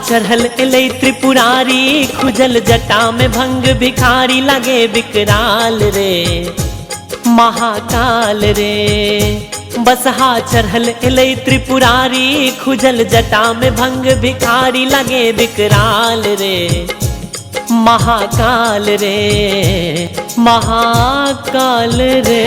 चढ़ल एलै त्रिपुरारी, खुजल जटा में भंग भिखारी, लगे विकराल रे महाकाल रे। बसहा चढ़ल एलै त्रिपुरारी, खुजल जटा में भंग भिखारी, लगे विकराल रे महाकाल रे महाकाल रे।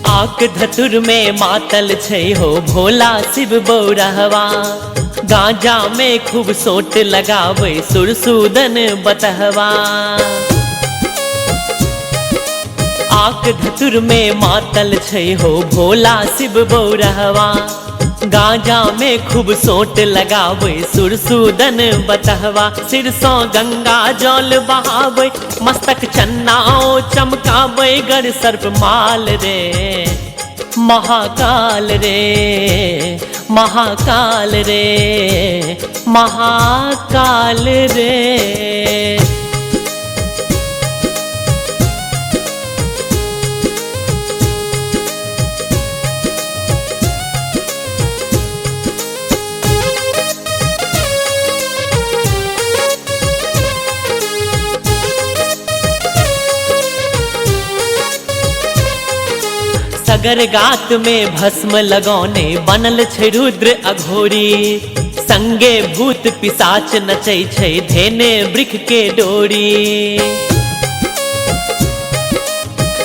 आक धतुर में मातल छै हो भोला शिव बौरहवा, गांजा में खूब सोट लगावे सुरसूदन बतहवा। आक धतुर में मातल छै हो भोला शिव बौरहवा, गांजा में खूब सोट लगावे सुरसूदन बतहवा। सिर सौ गंगा जल बहावे, मस्तक चन्नाओ चमकावे, गर सर्प माल रे महाकाल रे महाकाल रे महाकाल रे। सगर गात में भस्म लगौने बनल छै रुद्र अघोरी, संगे भूत पिशाच नचै छै धेने वृक्ष के डोरी।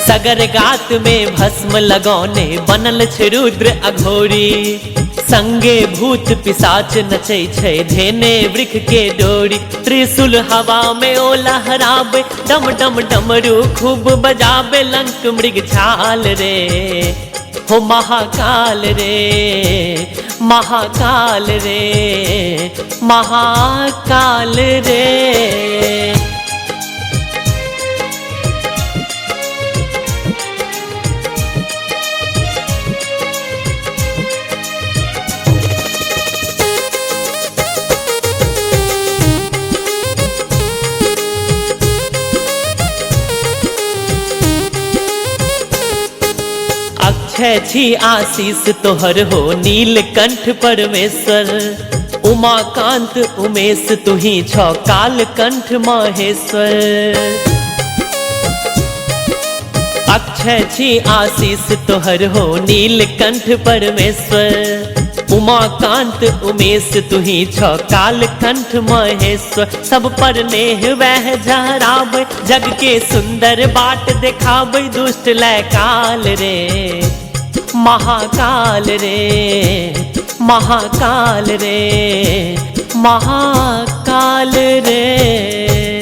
सगर गात में भस्म लगौने बनल छै रुद्र अघोरी, संगे भूत पिशाच नचै छै धेने वृक्ष के डोरी। त्रिशूल हवा में ओ लहरावे, डम डम डमरू खूब बजावे, लंक मृग छाल रे हो महाकाल रे महाकाल रे महाकाल रे। अक्षय छी आशीष तोहर हो नीलकंठ परमेश्वर, उमाकांत उमेश तुही छौ कालकंठ महेश्वर। अक्षय छी आशीष तोहर हो नीलकंठ परमेश्वर, उमाकांत उमेश तुही छौ कालकंठ महेश्वर। सब पर नेह वह झहरावे, जग के सुंदर बाट देखावे, दुष्ट लय काल रे महाकाल रे महाकाल रे महाकाल रे।